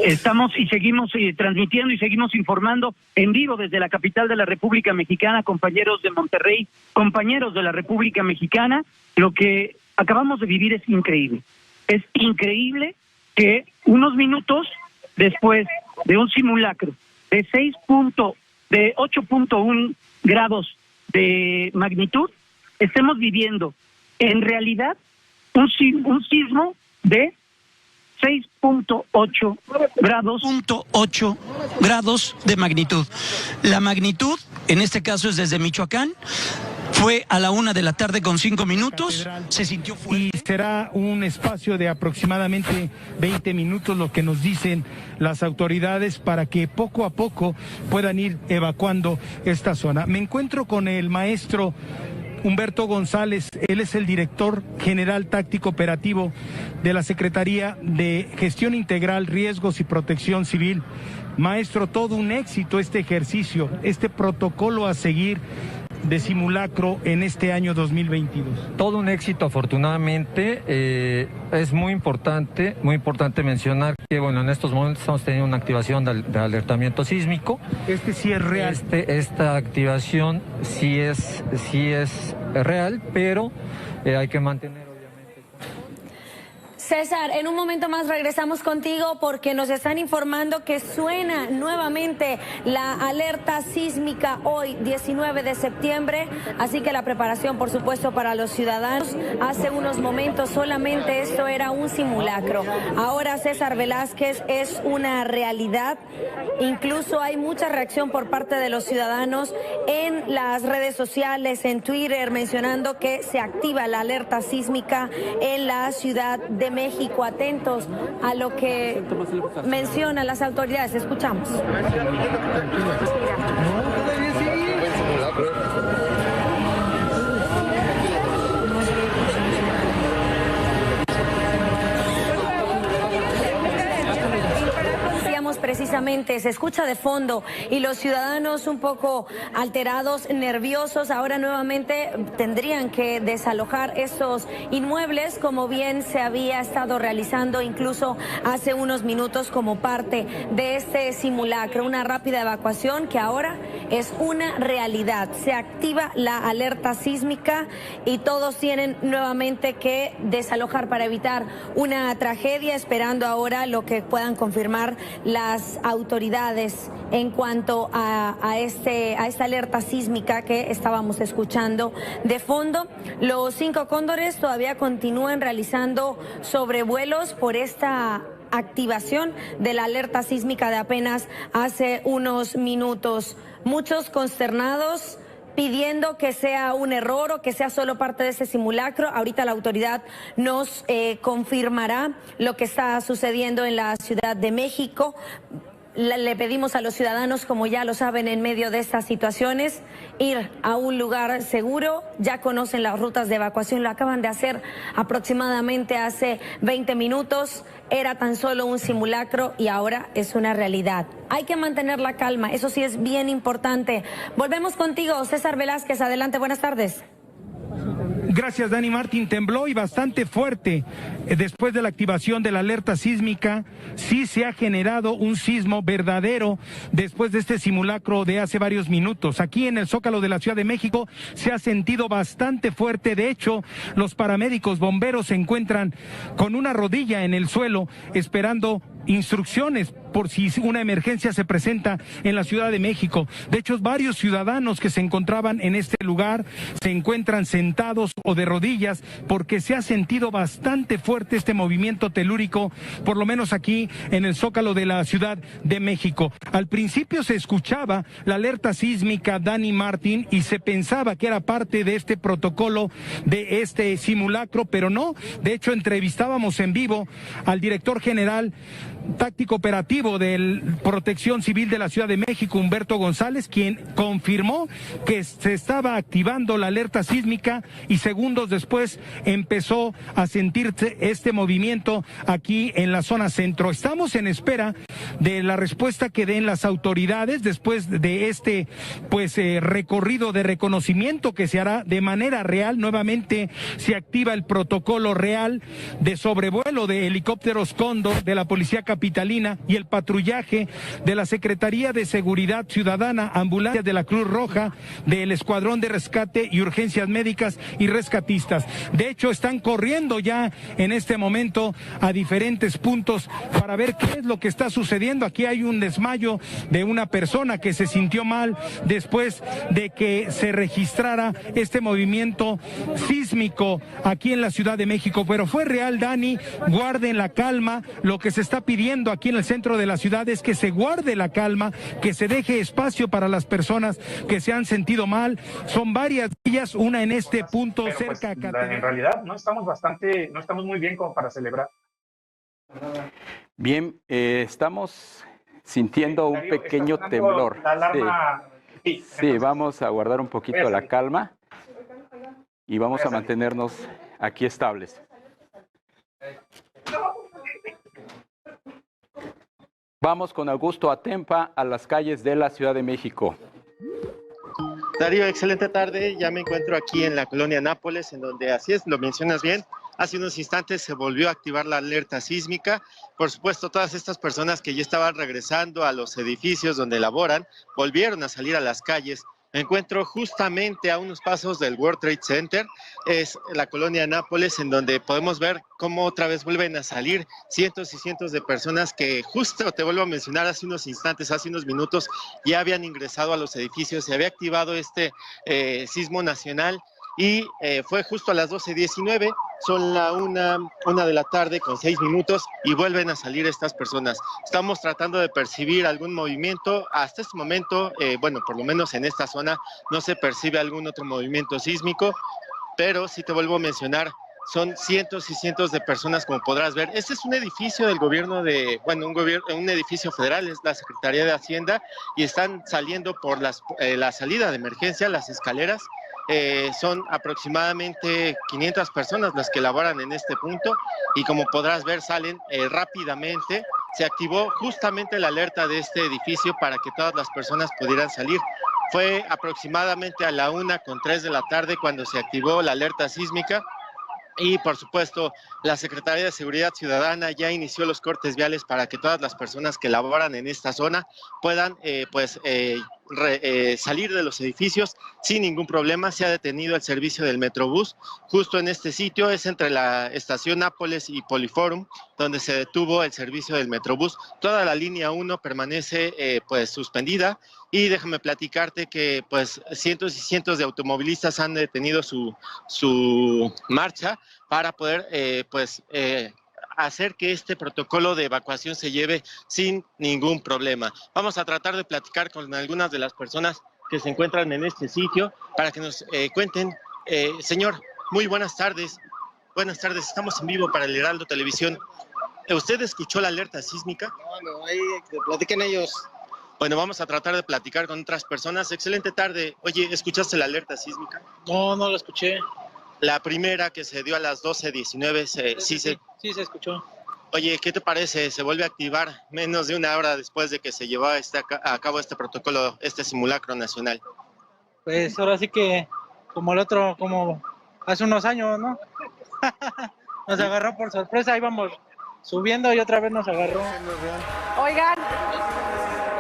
Estamos y seguimos transmitiendo y seguimos informando en vivo desde la capital de la República Mexicana, compañeros de Monterrey, compañeros de la República Mexicana. Lo que acabamos de vivir es increíble. Es increíble que unos minutos después de un simulacro de 8.1 grados de magnitud, estemos viviendo en realidad un sismo de 6.8 grados. 6.8 grados de magnitud. La magnitud, en este caso es desde Michoacán, fue a la 1:05 p.m, se sintió fuerte. Y será un espacio de aproximadamente 20 minutos lo que nos dicen las autoridades para que poco a poco puedan ir evacuando esta zona. Me encuentro con el maestro Humberto González. Él es el director general táctico operativo de la Secretaría de Gestión Integral, Riesgos y Protección Civil. Maestro, todo un éxito este ejercicio, este protocolo a seguir de simulacro en este año 2022. Todo un éxito, afortunadamente. Es muy importante mencionar que, bueno, en estos momentos estamos teniendo una activación de alertamiento sísmico. Este sí es real. Esta activación sí es real, pero hay que mantener. César, en un momento más regresamos contigo porque nos están informando que suena nuevamente la alerta sísmica hoy, 19 de septiembre, así que la preparación, por supuesto, para los ciudadanos. Hace unos momentos solamente esto era un simulacro. Ahora, César Velázquez, es una realidad. Incluso hay mucha reacción por parte de los ciudadanos en las redes sociales, en Twitter, mencionando que se activa la alerta sísmica en la Ciudad de México. Atentos a lo que mencionan las autoridades. Escuchamos. Precisamente se escucha de fondo y los ciudadanos un poco alterados, nerviosos. Ahora nuevamente tendrían que desalojar esos inmuebles, como bien se había estado realizando incluso hace unos minutos como parte de este simulacro. Una rápida evacuación que ahora es una realidad. Se activa la alerta sísmica y todos tienen nuevamente que desalojar para evitar una tragedia, esperando ahora lo que puedan confirmar las autoridades en cuanto a esta alerta sísmica que estábamos escuchando de fondo. Los 5 cóndores todavía continúan realizando sobrevuelos por esta activación de la alerta sísmica de apenas hace unos minutos. Muchos consternados, pidiendo que sea un error o que sea solo parte de ese simulacro. Ahorita la autoridad nos confirmará lo que está sucediendo en la Ciudad de México. Le pedimos a los ciudadanos, como ya lo saben, en medio de estas situaciones, ir a un lugar seguro. Ya conocen las rutas de evacuación, lo acaban de hacer aproximadamente hace 20 minutos. Era tan solo un simulacro y ahora es una realidad. Hay que mantener la calma, eso sí es bien importante. Volvemos contigo, César Velázquez. Adelante, buenas tardes. Gracias, Dani Martín. Tembló y bastante fuerte. Después de la activación de la alerta sísmica, sí se ha generado un sismo verdadero después de este simulacro de hace varios minutos. Aquí en el Zócalo de la Ciudad de México se ha sentido bastante fuerte. De hecho, los paramédicos bomberos se encuentran con una rodilla en el suelo esperando instrucciones por si una emergencia se presenta en la Ciudad de México. De hecho, varios ciudadanos que se encontraban en este lugar se encuentran sentados o de rodillas porque se ha sentido bastante fuerte este movimiento telúrico, por lo menos aquí en el Zócalo de la Ciudad de México. Al principio se escuchaba la alerta sísmica, Dani Martín, y se pensaba que era parte de este protocolo, de este simulacro, pero no. De hecho, entrevistábamos en vivo al director general táctico operativo de Protección Civil de la Ciudad de México, Humberto González, quien confirmó que se estaba activando la alerta sísmica y segundos después empezó a sentirse este movimiento aquí en la zona centro. Estamos en espera de la respuesta que den las autoridades después de este recorrido de reconocimiento que se hará de manera real. Nuevamente se activa el protocolo real de sobrevuelo de helicópteros Cóndor de la Policía Capitalina y el patrullaje de la Secretaría de Seguridad Ciudadana, ambulancias de la Cruz Roja, del Escuadrón de Rescate y Urgencias Médicas y rescatistas. De hecho, están corriendo ya en este momento a diferentes puntos para ver qué es lo que está sucediendo. Aquí hay un desmayo de una persona que se sintió mal después de que se registrara este movimiento sísmico aquí en la Ciudad de México, pero fue real, Dani. Guarden la calma. Lo que se está pidiendo aquí en el centro de la ciudad es que se guarde la calma, que se deje espacio para las personas que se han sentido mal. Son varias ellas, una en este punto cerca a Catedral. En realidad no estamos muy bien como para celebrar. Bien, estamos sintiendo un pequeño temblor. La alarma. Sí, vamos a guardar un poquito la calma y vamos a mantenernos aquí estables. Vamos con Augusto Atempa a las calles de la Ciudad de México. Darío, excelente tarde. Ya me encuentro aquí en la colonia Nápoles, en donde, así es, lo mencionas bien, hace unos instantes se volvió a activar la alerta sísmica. Por supuesto, todas estas personas que ya estaban regresando a los edificios donde laboran, volvieron a salir a las calles. Me encuentro justamente a unos pasos del World Trade Center, es la colonia Nápoles, en donde podemos ver cómo otra vez vuelven a salir cientos y cientos de personas que justo, te vuelvo a mencionar, hace unos instantes, hace unos minutos, ya habían ingresado a los edificios, se había activado este sismo nacional y fue justo a las 12:19, son la una de la tarde con 6 minutos y vuelven a salir estas personas. Estamos tratando de percibir algún movimiento. Hasta este momento, por lo menos en esta zona, no se percibe algún otro movimiento sísmico, pero sí te vuelvo a mencionar, son cientos y cientos de personas, como podrás ver. Este es un edificio del gobierno un edificio federal, es la Secretaría de Hacienda, y están saliendo por la salida de emergencia, las escaleras. Son aproximadamente 500 personas las que laboran en este punto y como podrás ver salen rápidamente. Se activó justamente la alerta de este edificio para que todas las personas pudieran salir. Fue aproximadamente a la 1:03 de la tarde cuando se activó la alerta sísmica. Y por supuesto, la Secretaría de Seguridad Ciudadana ya inició los cortes viales para que todas las personas que laboran en esta zona puedan salir de los edificios sin ningún problema. Se ha detenido el servicio del Metrobús. Justo en este sitio es entre la estación Nápoles y Poliforum, donde se detuvo el servicio del Metrobús. Toda la línea 1 permanece pues suspendida, y déjame platicarte que pues cientos y cientos de automovilistas han detenido su marcha para poder hacer que este protocolo de evacuación se lleve sin ningún problema. Vamos a tratar de platicar con algunas de las personas que se encuentran en este sitio para que nos cuenten. Señor, muy buenas tardes. Buenas tardes, estamos en vivo para el Heraldo Televisión. ¿Usted escuchó la alerta sísmica? No, ahí platiquen ellos. Bueno, vamos a tratar de platicar con otras personas. Excelente tarde. Oye, ¿escuchaste la alerta sísmica? No la escuché. La primera que se dio a las 12:19, sí se escuchó. Oye, ¿qué te parece? ¿Se vuelve a activar menos de una hora después de que se llevó a cabo este protocolo, este simulacro nacional? Pues ahora sí que como el otro, como hace unos años, ¿no? Nos agarró por sorpresa, íbamos subiendo y otra vez nos agarró. Oigan,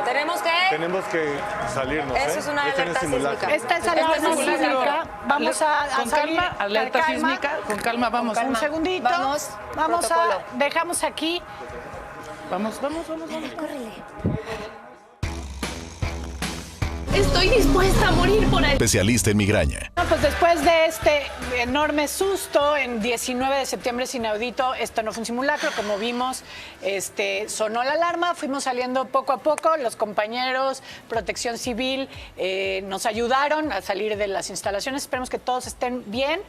tenemos que salirnos. Eso es una alerta sísmica. Esta es alerta sísmica. Vamos a con salir. calma, alerta sísmica, con calma, vamos. Un segundito. Vamos dejamos aquí. Vamos. Córrele. Estoy dispuesta a morir por él. Especialista en migraña. No, pues después de este enorme susto, en 19 de septiembre es inaudito, esto no fue un simulacro, como vimos, sonó la alarma, fuimos saliendo poco a poco, los compañeros, Protección Civil, nos ayudaron a salir de las instalaciones, esperemos que todos estén bien.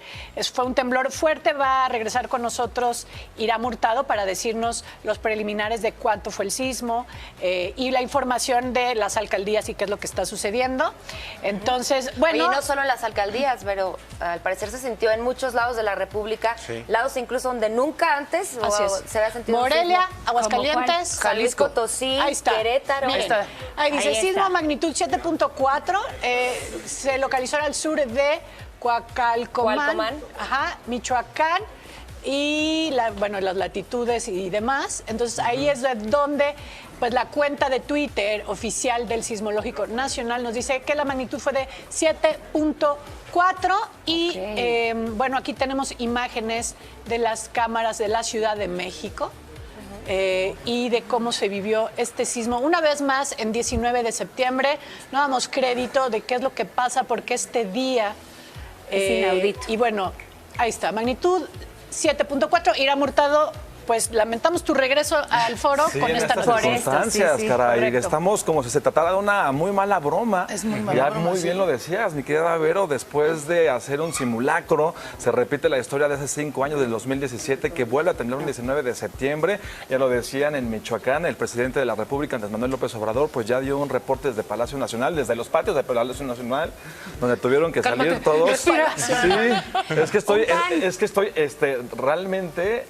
Fue un temblor fuerte, va a regresar con nosotros Iram Hurtado para decirnos los preliminares de cuánto fue el sismo y la información de las alcaldías y qué es lo que está sucediendo. Entonces, bueno... Y no solo en las alcaldías, pero al parecer se sintió en muchos lados de la República, lados incluso donde nunca antes se había sentido Morelia, Aguascalientes, Jalisco, Potosí, Querétaro. Ahí dice, sismo magnitud 7.4, se localizó al sur de Coacalcomán, Michoacán, y las latitudes y demás. Entonces ahí es donde pues la cuenta de Twitter oficial del Sismológico Nacional nos dice que la magnitud fue de 7.4 y aquí tenemos imágenes de las cámaras de la Ciudad de México. Y de cómo se vivió este sismo. Una vez más, en 19 de septiembre, no damos crédito de qué es lo que pasa, porque este día es inaudito. Y bueno, ahí está, magnitud 7.4. Iram Hurtado, pues lamentamos tu regreso al foro con estas circunstancias, caray. Correcto. Estamos como si se tratara de una muy mala broma. Es muy mala ya broma, muy bien lo decías, mi querida Vero, después de hacer un simulacro, se repite la historia de hace 5 años, del 2017, que vuelve a temblar un 19 de septiembre. Ya lo decían en Michoacán, el presidente de la República, Andrés Manuel López Obrador, pues ya dio un reporte desde Palacio Nacional, desde los patios de Palacio Nacional, donde tuvieron que salir todos. Respira. Sí, es que estoy realmente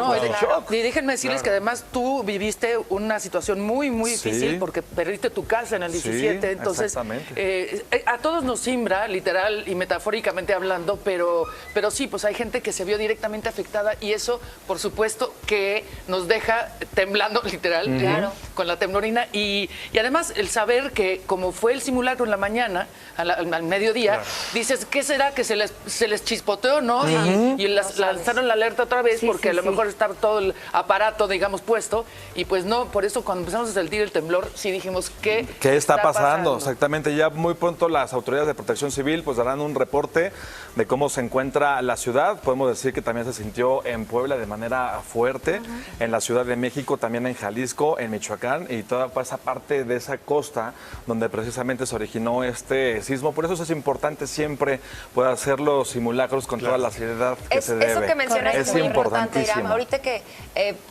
shock. Y déjenme decirles que además tú viviste una situación muy difícil, porque perdiste tu casa en el 17, entonces a todos nos simbra, literal y metafóricamente hablando, pero sí, pues hay gente que se vio directamente afectada, y eso, por supuesto, que nos deja temblando, literal, con la temblorina, y además el saber que como fue el simulacro en la mañana, al mediodía, dices, ¿qué será? ¿Que se les chispoteó, no? Y lanzaron la alerta otra vez, porque a lo mejor estaba todo el aparato, digamos, puesto, y pues no, por eso cuando empezamos a sentir el temblor, sí dijimos, ¿qué está pasando? Exactamente, ya muy pronto las autoridades de Protección Civil pues darán un reporte de cómo se encuentra la ciudad. Podemos decir que también se sintió en Puebla de manera fuerte, en la Ciudad de México, también en Jalisco, en Michoacán, y toda esa parte de esa costa donde precisamente se originó este sismo. Por eso es importante siempre poder hacer los simulacros con toda la seriedad que se debe. Eso que mencionas es muy importante, Iram. Ahorita que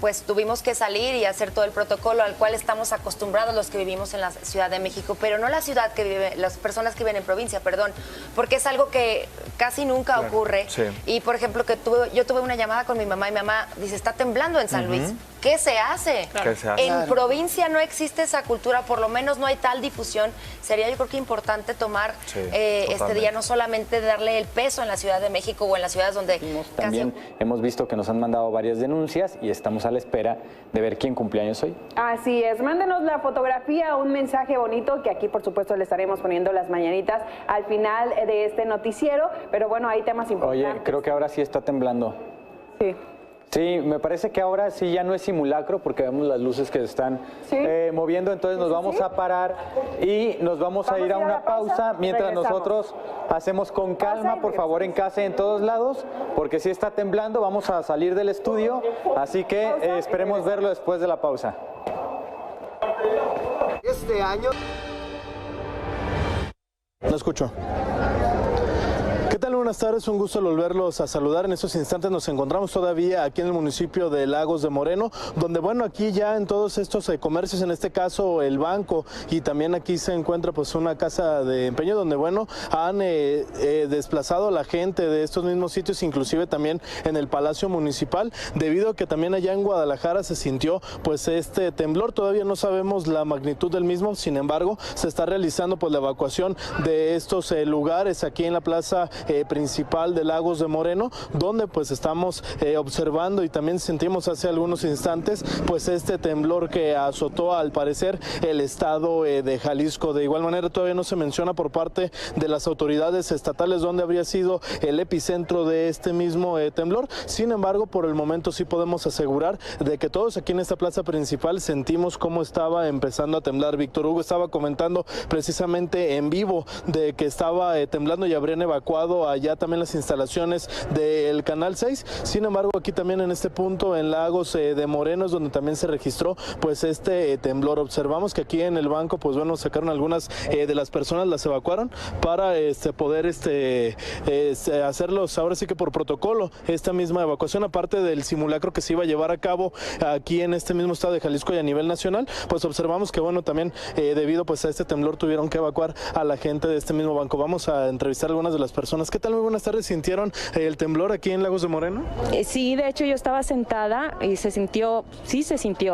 pues tuvimos que salir y hacer todo el protocolo al cual estamos acostumbrados los que vivimos en la Ciudad de México, pero no la ciudad que vive, las personas que viven en provincia, perdón, porque es algo que casi nunca ocurre. Y por ejemplo, yo tuve una llamada con mi mamá y mi mamá dice, está temblando en San Luis. ¿qué se hace? ¿Qué se hace? En provincia no existe esa cultura, por lo menos no hay tal difusión. Sería yo creo que importante tomar este día, no solamente darle el peso en la Ciudad de México o en las ciudades donde también hemos visto que nos han mandado varias denuncias y estamos a la espera de ver quién cumpleaños hoy. Así es, mándenos la fotografía, un mensaje bonito, que aquí por supuesto le estaremos poniendo las mañanitas al final de este noticiero, pero bueno, hay temas importantes. Oye, creo que ahora sí está temblando. Sí. Sí, me parece que ahora sí ya no es simulacro porque vemos las luces que se están moviendo, entonces nos vamos a parar y nos vamos a ir a una pausa mientras nosotros hacemos con calma, por favor, en casa y en todos lados, porque si está temblando vamos a salir del estudio, así que esperemos verlo después de la pausa. Este año... No escucho. ¿Qué tal? Buenas tardes, un gusto volverlos a saludar. En estos instantes nos encontramos todavía aquí en el municipio de Lagos de Moreno, donde bueno, aquí ya en todos estos comercios, en este caso el banco, y también aquí se encuentra pues una casa de empeño donde bueno, han desplazado a la gente de estos mismos sitios, inclusive también en el Palacio Municipal, debido a que también allá en Guadalajara se sintió pues este temblor. Todavía no sabemos la magnitud del mismo, sin embargo, se está realizando pues la evacuación de estos lugares aquí en la plaza principal de Lagos de Moreno, donde pues estamos observando y también sentimos hace algunos instantes pues este temblor que azotó al parecer el estado de Jalisco. De igual manera todavía no se menciona por parte de las autoridades estatales dónde habría sido el epicentro de este mismo temblor. Sin embargo, por el momento sí podemos asegurar de que todos aquí en esta plaza principal sentimos cómo estaba empezando a temblar. Víctor Hugo estaba comentando precisamente en vivo de que estaba temblando y habrían evacuado allá también las instalaciones del Canal 6. Sin embargo, aquí también en este punto en Lagos de Moreno es donde también se registró pues este temblor. Observamos que aquí en el banco pues bueno, sacaron algunas de las personas, las evacuaron para poder hacerlos ahora sí que por protocolo esta misma evacuación, aparte del simulacro que se iba a llevar a cabo aquí en este mismo estado de Jalisco y a nivel nacional. Pues observamos que bueno, también debido pues a este temblor tuvieron que evacuar a la gente de este mismo banco. Vamos a entrevistar a algunas de las personas. ¿Qué tal? Muy buenas tardes. ¿Sintieron el temblor aquí en Lagos de Moreno? Sí, de hecho yo estaba sentada y se sintió,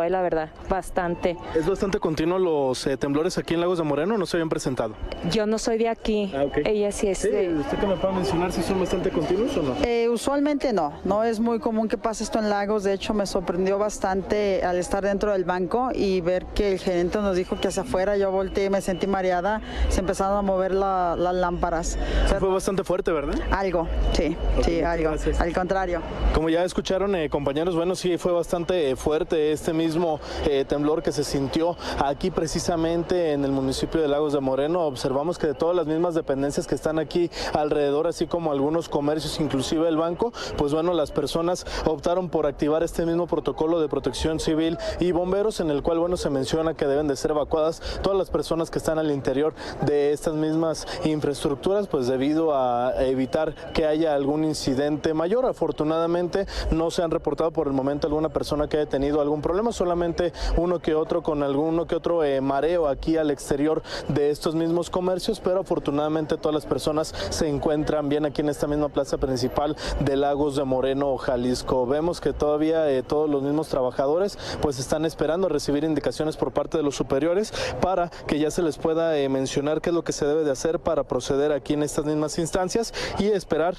la verdad, bastante. ¿Es bastante continuo los temblores aquí en Lagos de Moreno? ¿No se habían presentado? Yo no soy de aquí. Okay. Ella sí es. ¿Usted que me puede mencionar si son bastante continuos o no? Usualmente no es muy común que pase esto en Lagos. De hecho me sorprendió bastante al estar dentro del banco y ver que el gerente nos dijo que hacia afuera. Yo volteé y me sentí mareada, se empezaron a mover las lámparas. O sea, fue bastante fuerte, ¿verdad? Algo, sí, algo. Gracias. Al contrario. Como ya escucharon, compañeros, bueno, sí fue bastante fuerte este mismo temblor que se sintió aquí precisamente en el municipio de Lagos de Moreno. Observamos que de todas las mismas dependencias que están aquí alrededor, así como algunos comercios, inclusive el banco, pues bueno, las personas optaron por activar este mismo protocolo de protección civil y bomberos, en el cual, bueno, se menciona que deben de ser evacuadas todas las personas que están al interior de estas mismas infraestructuras, pues debido a evitar que haya algún incidente mayor. Afortunadamente no se han reportado por el momento alguna persona que haya tenido algún problema, solamente uno que otro con alguno que otro mareo aquí al exterior de estos mismos comercios, pero afortunadamente todas las personas se encuentran bien aquí en esta misma plaza principal de Lagos de Moreno, Jalisco. Vemos que todavía todos los mismos trabajadores pues están esperando recibir indicaciones por parte de los superiores para que ya se les pueda mencionar qué es lo que se debe de hacer para proceder aquí en estas mismas instancias y esperar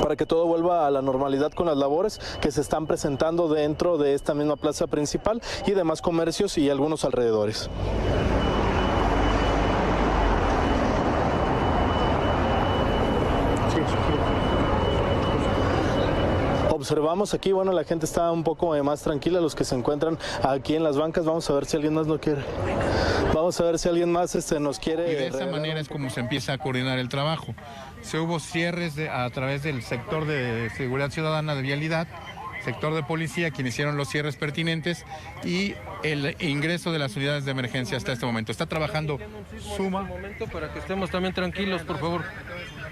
para que todo vuelva a la normalidad con las labores que se están presentando dentro de esta misma plaza principal y demás comercios y algunos alrededores. Observamos aquí, bueno, la gente está un poco más tranquila, los que se encuentran aquí en las bancas. Vamos a ver si alguien más lo quiere. Vamos a ver si alguien más nos quiere. Y de esa manera es como se empieza a coordinar el trabajo. Se hubo cierres a través del sector de seguridad ciudadana de vialidad, sector de policía, quienes hicieron los cierres pertinentes y el ingreso de las unidades de emergencia hasta este momento. Está trabajando Suma. Un momento para que estemos también tranquilos, por favor.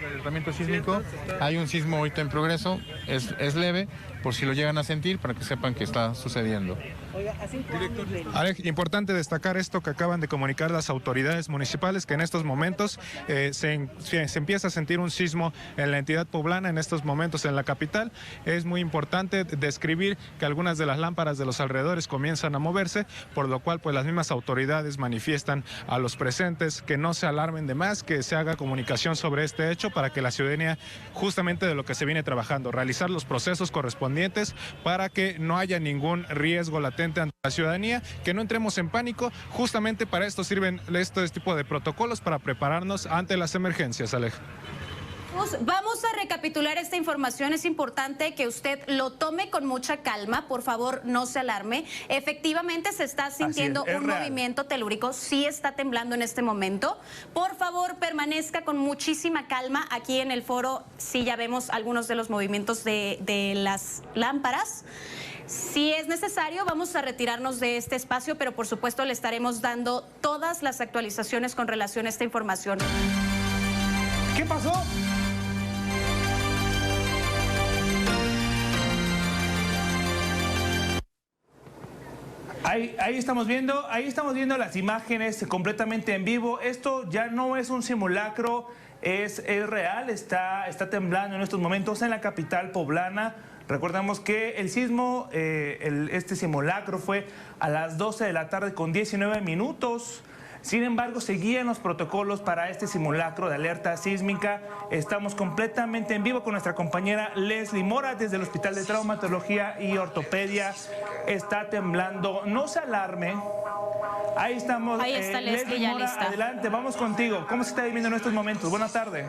Alertamiento sísmico. Hay un sismo ahorita en progreso, es leve, por si lo llegan a sentir, para que sepan que está sucediendo. Alex, importante destacar esto que acaban de comunicar las autoridades municipales, que en estos momentos se empieza a sentir un sismo en la entidad poblana, en estos momentos en la capital. Es muy importante describir que algunas de las lámparas de los alrededores comienzan a moverse, por lo cual pues las mismas autoridades manifiestan a los presentes que no se alarmen de más, que se haga comunicación sobre este hecho para que la ciudadanía, justamente de lo que se viene trabajando, realizar los procesos correspondientes para que no haya ningún riesgo latente ante la ciudadanía, que no entremos en pánico. Justamente para esto sirven este tipo de protocolos, para prepararnos ante las emergencias, Alej. Vamos a recapitular esta información. Es importante que usted lo tome con mucha calma. Por favor, no se alarme. Efectivamente, se está sintiendo un movimiento telúrico. Sí está temblando en este momento. Por favor, permanezca con muchísima calma. Aquí en el foro sí ya vemos algunos de los movimientos de las lámparas. Si es necesario, vamos a retirarnos de este espacio, pero por supuesto le estaremos dando todas las actualizaciones con relación a esta información. ¿Qué pasó? Ahí estamos viendo las imágenes completamente en vivo. Esto ya no es un simulacro, es real, está temblando en estos momentos en la capital poblana. Recordamos que el sismo, este simulacro fue a las 12 de la tarde con 19 minutos. Sin embargo, seguían los protocolos para este simulacro de alerta sísmica. Estamos completamente en vivo con nuestra compañera Leslie Mora desde el Hospital de Traumatología y Ortopedia. Está temblando, no se alarme. Ahí estamos. Ahí está Leslie ya Mora, lista. adelante, vamos contigo. ¿Cómo se está viviendo en estos momentos? Buenas tardes.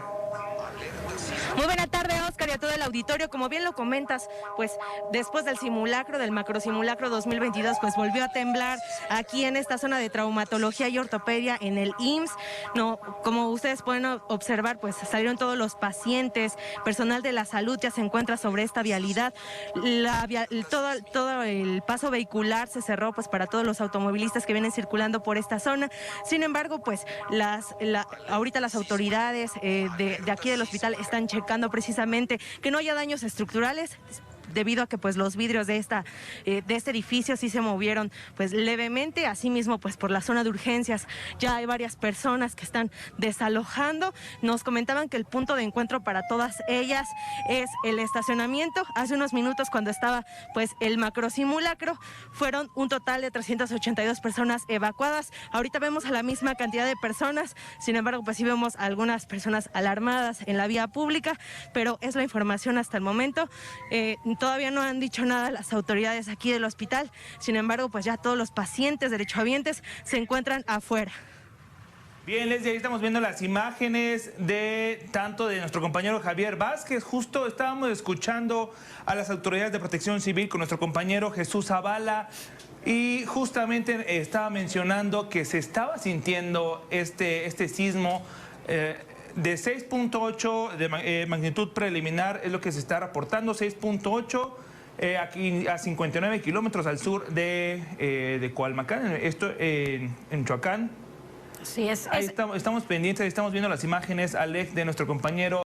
Muy buena tarde, Oscar, y a todo el auditorio. Como bien lo comentas, pues después del simulacro, del macrosimulacro 2022, pues volvió a temblar aquí en esta zona de traumatología y ortopedia en el IMSS. No, como ustedes pueden observar, pues salieron todos los personal de la salud ya se encuentra sobre esta vialidad. Todo el paso vehicular se cerró pues para todos los automovilistas que vienen circulando por esta zona. Sin embargo, pues ahorita las autoridades de aquí del hospital están checando precisamente que no haya daños estructurales, debido a que pues los vidrios de este edificio sí se movieron pues levemente. Asimismo, pues por la zona de urgencias ya hay varias personas que están desalojando. Nos comentaban que el punto de encuentro para todas ellas es el estacionamiento. Hace unos minutos, cuando estaba pues el macrosimulacro, fueron un total de 382 personas evacuadas. Ahorita vemos a la misma cantidad de personas, sin embargo pues sí vemos a algunas personas alarmadas en la vía pública, pero es la información hasta el momento. Todavía no han dicho nada las autoridades aquí del hospital, sin embargo, pues ya todos los pacientes derechohabientes se encuentran afuera. Bien, Leslie, ahí estamos viendo las imágenes tanto de nuestro compañero Javier Vázquez. Justo estábamos escuchando a las autoridades de protección civil con nuestro compañero Jesús Zavala, y justamente estaba mencionando que se estaba sintiendo este sismo de 6.8 de magnitud preliminar, es lo que se está reportando, 6.8 aquí a 59 kilómetros al sur de Coalmacán, esto en Michoacán. Sí, Ahí estamos pendientes, estamos viendo las imágenes, Alex, de nuestro compañero